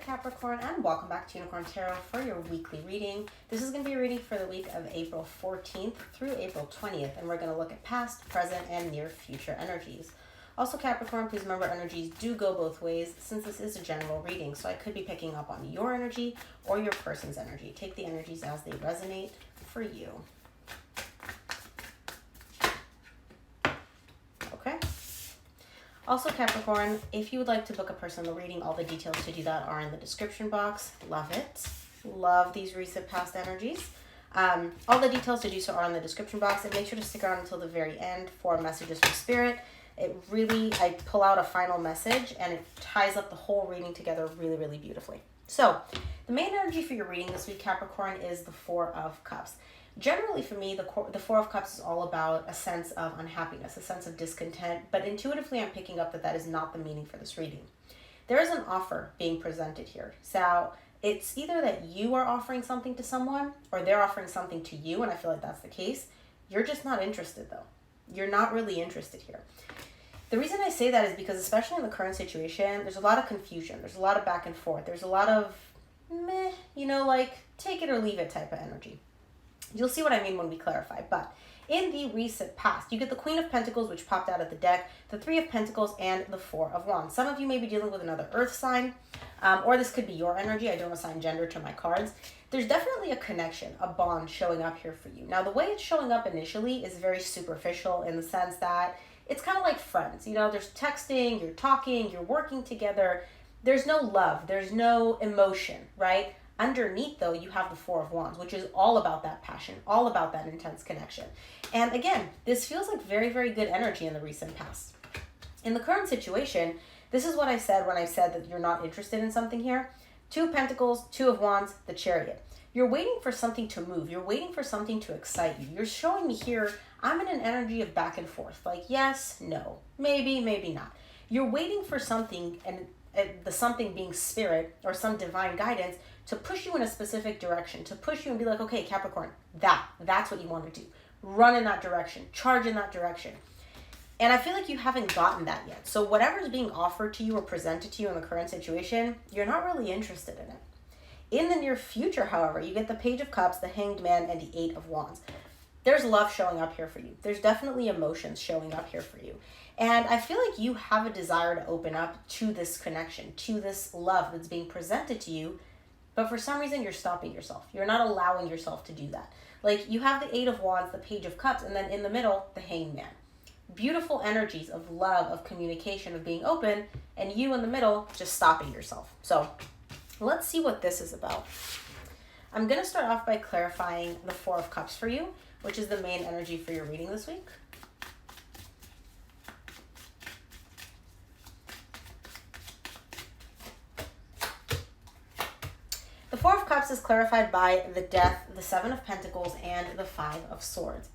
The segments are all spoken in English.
Capricorn, and welcome back to Unicorn Tarot for your weekly reading. This is going to be a reading for the week of April 14th through April 20th, and we're going to look at past, present, and near future energies. Also, Capricorn, please remember energies do go both ways since this is a general reading, so I could be picking up on your energy or your person's energy. Take the energies as they resonate for you. Okay? Also, Capricorn, if you would like to book a personal reading, all the details to do that are in the description box. Love it. Love these recent past energies. All the details to do so are in the description box, and make sure to stick around until the very end for messages from Spirit. I pull out a final message, and it ties up the whole reading together really, really beautifully. So, the main energy for your reading this week, Capricorn, is the Four of Cups. Generally, for me, the Four of Cups is all about a sense of unhappiness, a sense of discontent, but intuitively I'm picking up that that is not the meaning for this reading. There is an offer being presented here. So it's either that you are offering something to someone or they're offering something to you, and I feel like that's the case. You're just not interested, though. You're not really interested here. The reason I say that is because, especially in the current situation, there's a lot of confusion. There's a lot of back and forth. There's a lot of meh, like take it or leave it type of energy. You'll see what I mean when we clarify. But in the recent past, you get the Queen of Pentacles, which popped out of the deck, the Three of Pentacles, and the Four of Wands. Some of you may be dealing with another earth sign, or this could be your energy. I don't assign gender to my cards. There's definitely a connection, a bond showing up here for you. Now, the way it's showing up initially is very superficial in the sense that it's kind of like friends. There's texting, you're talking, you're working together. There's no love. There's no emotion, right? Underneath, though, you have the Four of Wands, which is all about that passion, all about that intense connection. And again, this feels like very, very good energy in the recent past. In the current situation, this is what I said when I said that you're not interested in something here. Two of Pentacles, Two of Wands, the Chariot. You're waiting for something to move. You're waiting for something to excite you. You're showing me here, I'm in an energy of back and forth. Like, yes, no, maybe, maybe not. You're waiting for something, and the something being spirit or some divine guidance to push you in a specific direction, to push you and be like, okay, Capricorn, that's what you want to do. Run in that direction, charge in that direction. And I feel like you haven't gotten that yet. So whatever's being offered to you or presented to you in the current situation, you're not really interested in it. In the near future, however, you get the Page of Cups, the Hanged Man, and the Eight of Wands. There's love showing up here for you. There's definitely emotions showing up here for you. And I feel like you have a desire to open up to this connection, to this love that's being presented to you, but for some reason you're stopping yourself. You're not allowing yourself to do that. Like, you have the Eight of Wands, the Page of Cups, and then in the middle, the Hanged Man. Beautiful energies of love, of communication, of being open, and you in the middle just stopping yourself. So let's see what this is about. I'm going to start off by clarifying the Four of Cups for you, which is the main energy for your reading this week. The Four of Cups is clarified by the Death, the Seven of Pentacles, and the Five of Swords.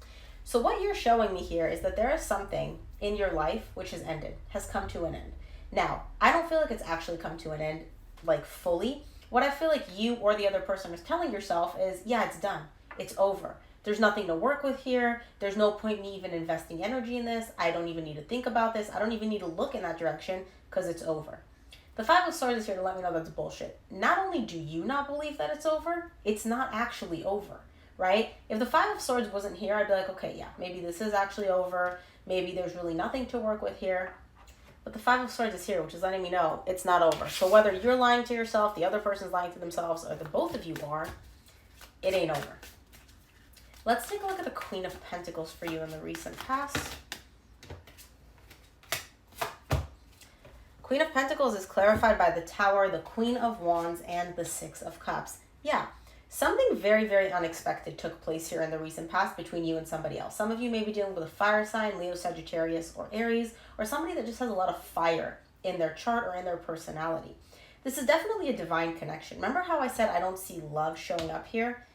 So what you're showing me here is that there is something in your life which has ended, has come to an end. Now, I don't feel like it's actually come to an end, like fully. What I feel like you or the other person is telling yourself is, yeah, it's done. It's over. There's nothing to work with here. There's no point in me even investing energy in this. I don't even need to think about this. I don't even need to look in that direction because it's over. The Five of Swords is here to let me know that's bullshit. Not only do you not believe that it's over, it's not actually over, right? If the Five of Swords wasn't here, I'd be like, okay, yeah, maybe this is actually over. Maybe there's really nothing to work with here. But the Five of Swords is here, which is letting me know it's not over. So whether you're lying to yourself, the other person's lying to themselves, or the both of you are, it ain't over. Let's take a look at the Queen of Pentacles for you in the recent past. Queen of Pentacles is clarified by the Tower, the Queen of Wands, and the Six of Cups. Yeah, something very, very unexpected took place here in the recent past between you and somebody else. Some of you may be dealing with a fire sign, Leo, Sagittarius, or Aries, or somebody that just has a lot of fire in their chart or in their personality. This is definitely a divine connection. Remember how I said I don't see love showing up here?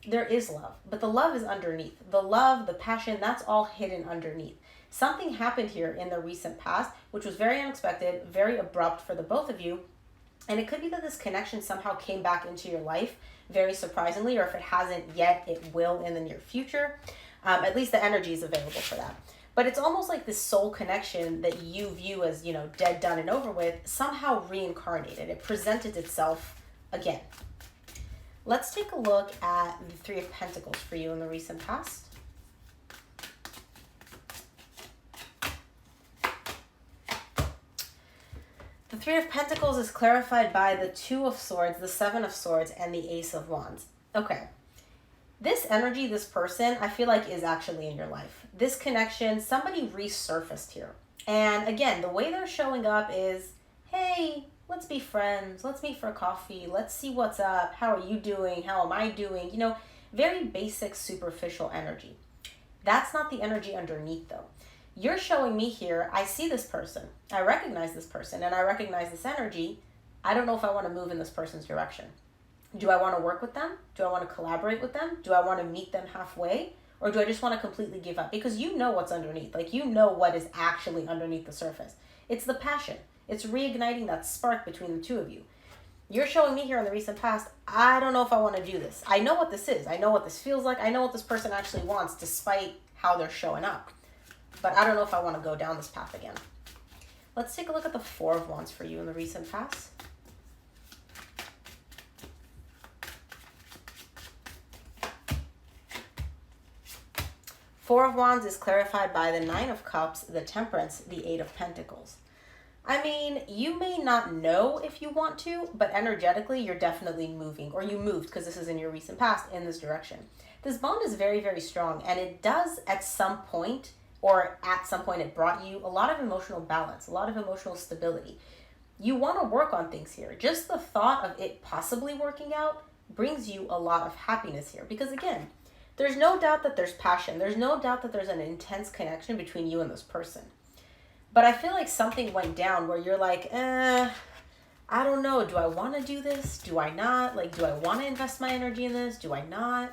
There is love, but the love is underneath. The love, the passion, that's all hidden underneath. Something happened here in the recent past, which was very unexpected, very abrupt for the both of you. And it could be that this connection somehow came back into your life very surprisingly, or if it hasn't yet, it will in the near future. At least the energy is available for that. But it's almost like this soul connection that you view as, you know, dead, done, and over with, somehow reincarnated. It presented itself again. Let's take a look at the Three of Pentacles for you in the recent past. The Three of Pentacles is clarified by the Two of Swords, the Seven of Swords, and the Ace of Wands. Okay. This energy, this person, I feel like is actually in your life. This connection, somebody resurfaced here. And again, the way they're showing up is, hey, let's be friends. Let's meet for coffee. Let's see what's up. How are you doing? How am I doing? You know, very basic, superficial energy. That's not the energy underneath, though. You're showing me here, I see this person. I recognize this person, and I recognize this energy. I don't know if I want to move in this person's direction. Do I want to work with them? Do I want to collaborate with them? Do I want to meet them halfway? Or do I just want to completely give up? Because you know what's underneath. Like, you know what is actually underneath the surface. It's the passion. It's reigniting that spark between the two of you. You're showing me here in the recent past, I don't know if I want to do this. I know what this is. I know what this feels like. I know what this person actually wants despite how they're showing up. But I don't know if I want to go down this path again. Let's take a look at the Four of Wands for you in the recent past. Four of Wands is clarified by the Nine of Cups, the Temperance, the Eight of Pentacles. I mean, you may not know if you want to, but energetically, you're definitely moving, or you moved, because this is in your recent past, in this direction. This bond is very, very strong, and it does at some point, or at some point it brought you a lot of emotional balance, a lot of emotional stability. You want to work on things here. Just the thought of it possibly working out brings you a lot of happiness here, because again, there's no doubt that there's passion. There's no doubt that there's an intense connection between you and this person. But I feel like something went down where you're like, I don't know. Do I want to do this? Do I not? Like, do I want to invest my energy in this? Do I not?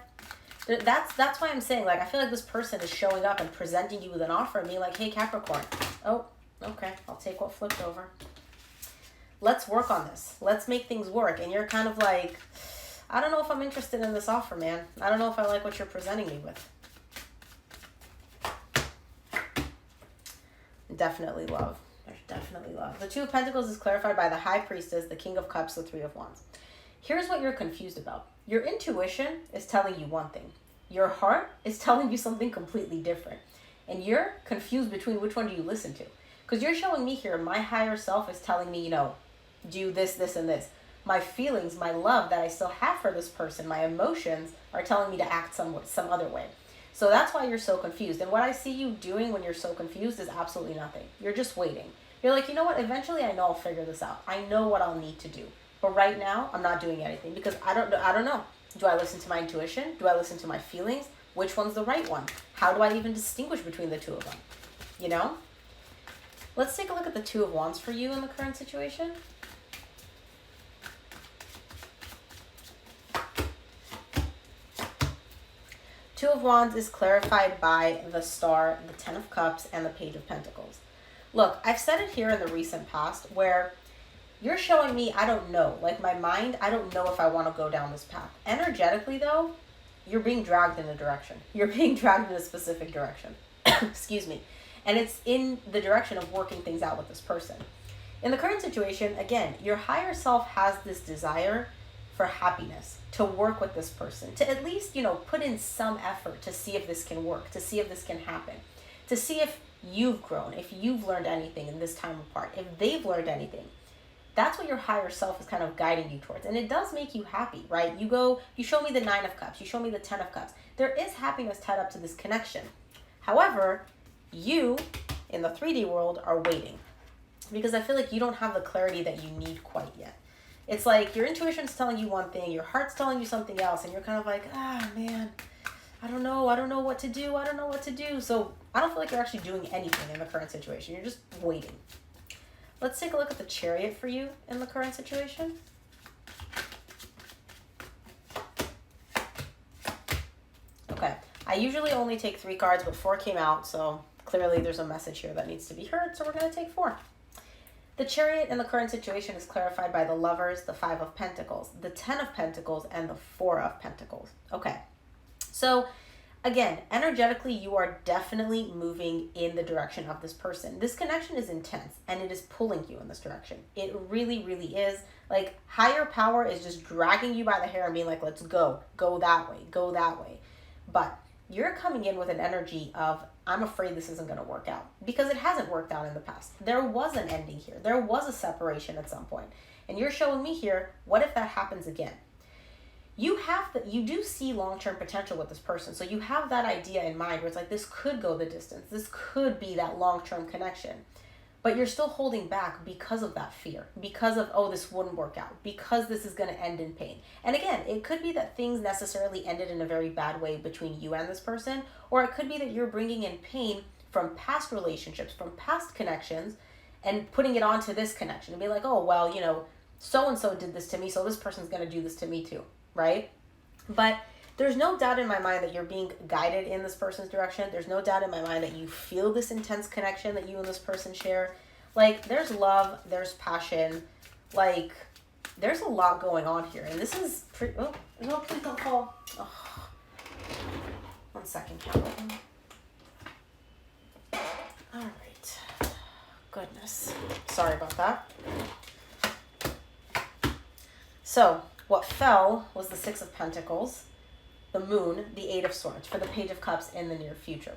That's why I'm saying, like, I feel like this person is showing up and presenting you with an offer and being like, hey, Capricorn. Oh, okay. I'll take what flipped over. Let's work on this. Let's make things work. And you're kind of like, I don't know if I'm interested in this offer, man. I don't know if I like what you're presenting me with. Definitely love. There's definitely love. The Two of Pentacles is clarified by the High Priestess, the King of Cups, the Three of Wands. Here's what you're confused about. Your intuition is telling you one thing. Your heart is telling you something completely different. And you're confused between which one do you listen to. Because you're showing me here, my higher self is telling me, you know, do this, this, and this. My feelings, my love that I still have for this person, my emotions are telling me to act some other way. So that's why you're so confused. And what I see you doing when you're so confused is absolutely nothing. You're just waiting. You're like, you know what? Eventually I know I'll figure this out. I know what I'll need to do. But right now I'm not doing anything because I don't know. Do I listen to my intuition? Do I listen to my feelings? Which one's the right one? How do I even distinguish between the two of them? You know? Let's take a look at the Two of Wands for you in the current situation. Two of Wands is clarified by the Star, the Ten of Cups, and the Page of Pentacles. Look, I've said it here in the recent past where you're showing me, I don't know. Like my mind, I don't know if I want to go down this path. Energetically, though, you're being dragged in a direction. You're being dragged in a specific direction. Excuse me. And it's in the direction of working things out with this person. In the current situation, again, your higher self has this desire for happiness, to work with this person, to at least, you know, put in some effort to see if this can work, to see if this can happen, to see if you've grown, if you've learned anything in this time apart, if they've learned anything. That's what your higher self is kind of guiding you towards. And it does make you happy, right? You show me the Nine of Cups, you show me the Ten of Cups. There is happiness tied up to this connection. However, you in the 3D world are waiting because I feel like you don't have the clarity that you need quite yet. It's like your intuition's telling you one thing, your heart's telling you something else, and you're kind of like, man, I don't know what to do. So I don't feel like you're actually doing anything in the current situation. You're just waiting. Let's take a look at the Chariot for you in the current situation. Okay, I usually only take 3 cards, but 4 came out, so clearly there's a message here that needs to be heard, so we're going to take 4. The Chariot in the current situation is clarified by the Lovers, the Five of Pentacles, the Ten of Pentacles, and the Four of Pentacles. Okay, so Again, energetically, you are definitely moving in the direction of this person. This connection is intense and it is pulling you in this direction. It really, really is. Like, higher power is just dragging you by the hair and being like, let's go that way, go that way. But you're coming in with an energy of, I'm afraid this isn't going to work out, because it hasn't worked out in the past. There was an ending here. There was a separation at some point. And you're showing me here, what if that happens again? You do see long-term potential with this person. So you have that idea in mind where it's like, this could go the distance. This could be that long-term connection. But you're still holding back because of that fear, because of, oh, this wouldn't work out, because this is going to end in pain. And again, it could be that things necessarily ended in a very bad way between you and this person, or it could be that you're bringing in pain from past relationships, from past connections, and putting it onto this connection and be like, oh, well, you know, so-and-so did this to me, so this person's going to do this to me too. Right? But there's no doubt in my mind that you're being guided in this person's direction. There's no doubt in my mind that you feel this intense connection that you and this person share. Like, there's love, there's passion, like, there's a lot going on here. And this is pretty, oh, no, please don't fall. Oh. 1 second, Capricorn. All right. Goodness. Sorry about that. So, what fell was the 6 of Pentacles, the Moon, the 8 of Swords, for the Page of Cups in the near future.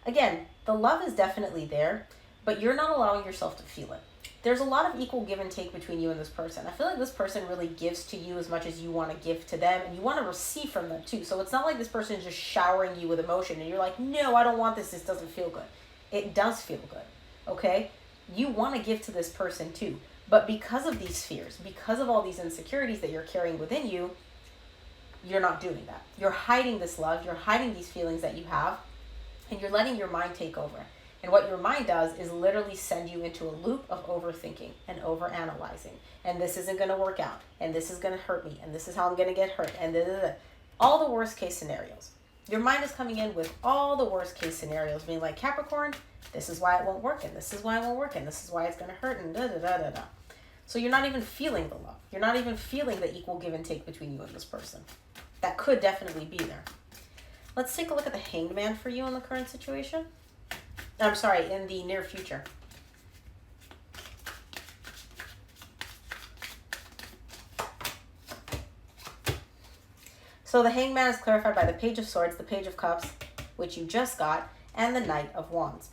Again, the love is definitely there, but you're not allowing yourself to feel it. There's a lot of equal give and take between you and this person. I feel like this person really gives to you as much as you want to give to them, and you want to receive from them too. So it's not like this person is just showering you with emotion, and you're like, no, I don't want this. This doesn't feel good. It does feel good, okay? You want to give to this person too. But because of these fears, because of all these insecurities that you're carrying within you, you're not doing that. You're hiding this love, you're hiding these feelings that you have, and you're letting your mind take over. And what your mind does is literally send you into a loop of overthinking and overanalyzing. And this isn't going to work out, and this is going to hurt me, and this is how I'm going to get hurt, and all the worst case scenarios. Your mind is coming in with all the worst case scenarios, being like, Capricorn, this is why it won't work, and this is why it won't work, and this is why it's going to hurt, and da-da-da-da-da. So you're not even feeling the love. You're not even feeling the equal give and take between you and this person. That could definitely be there. Let's take a look at the Hanged Man for you in the current situation. I'm sorry, in the near future. So the Hanged Man is clarified by the Page of Swords, the Page of Cups, which you just got, and the Knight of Wands.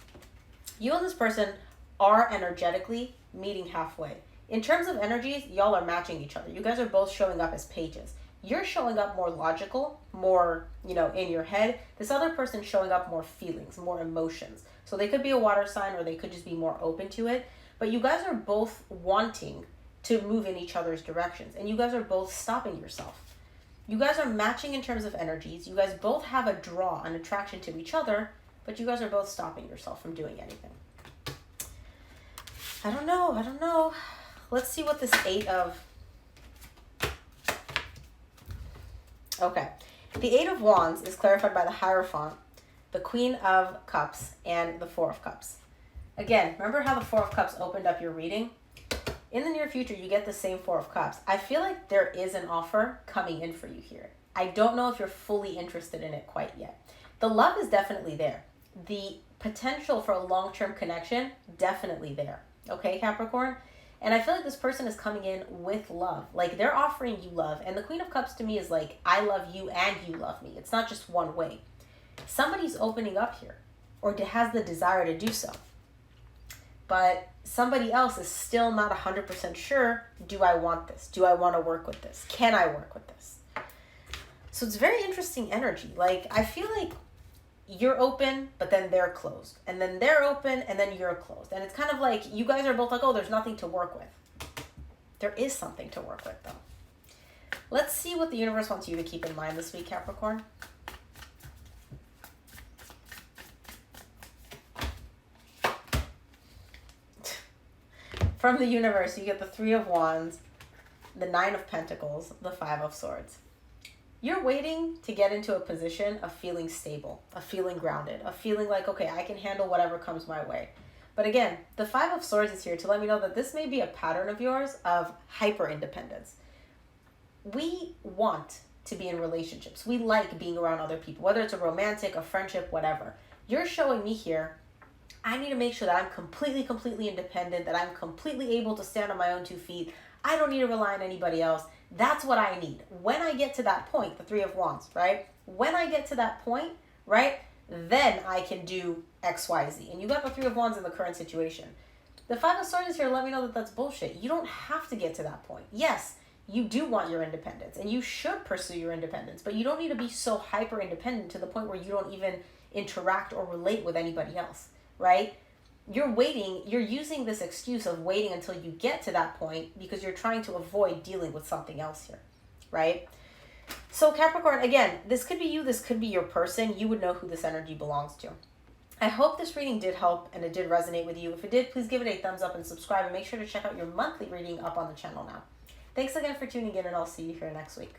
You and this person are energetically meeting halfway. In terms of energies, y'all are matching each other. You guys are both showing up as pages. You're showing up more logical, more, in your head. This other person's showing up more feelings, more emotions. So they could be a water sign, or they could just be more open to it. But you guys are both wanting to move in each other's directions. And you guys are both stopping yourself. You guys are matching in terms of energies. You guys both have a draw, an attraction to each other, but you guys are both stopping yourself from doing anything. I don't know. Let's see what this 8 of... Okay. The 8 of Wands is clarified by the Hierophant, the Queen of Cups, and the 4 of Cups. Again, remember how the 4 of Cups opened up your reading? In the near future, you get the same 4 of Cups. I feel like there is an offer coming in for you here. I don't know if you're fully interested in it quite yet. The love is definitely there. The potential for a long-term connection, definitely there. Okay, Capricorn? And I feel like this person is coming in with love. Like, they're offering you love. And the Queen of Cups to me is like, I love you and you love me. It's not just one way. Somebody's opening up here, or has the desire to do so. But somebody else is still not 100% sure, do I want this? Do I want to work with this? Can I work with this? So it's very interesting energy. Like, I feel like you're open, but then they're closed. And then they're open, and then you're closed. And it's kind of like you guys are both like, oh, there's nothing to work with. There is something to work with, though. Let's see what the universe wants you to keep in mind this week, Capricorn. From the universe, you get the 3 of Wands, the 9 of Pentacles, the 5 of Swords. You're waiting to get into a position of feeling stable, of feeling grounded, of feeling like, okay, I can handle whatever comes my way. But again, the 5 of Swords is here to let me know that this may be a pattern of yours of hyper-independence. We want to be in relationships. We like being around other people, whether it's a romantic, a friendship, whatever. You're showing me here, I need to make sure that I'm completely independent, that I'm completely able to stand on my own 2 feet. I don't need to rely on anybody else. That's what I need. When I get to that point, the Three of Wands, right? When I get to that point, right, then I can do X, Y, Z. And you got the Three of Wands in the current situation. The Five of Swords is here. Let me know that that's bullshit. You don't have to get to that point. Yes, you do want your independence, and you should pursue your independence, but you don't need to be so hyper independent to the point where you don't even interact or relate with anybody else, right? You're waiting, you're using this excuse of waiting until you get to that point because you're trying to avoid dealing with something else here, right? So Capricorn, again, this could be you, this could be your person. You would know who this energy belongs to. I hope this reading did help and it did resonate with you. If it did, please give it a thumbs up and subscribe, and make sure to check out your monthly reading up on the channel now. Thanks again for tuning in, and I'll see you here next week.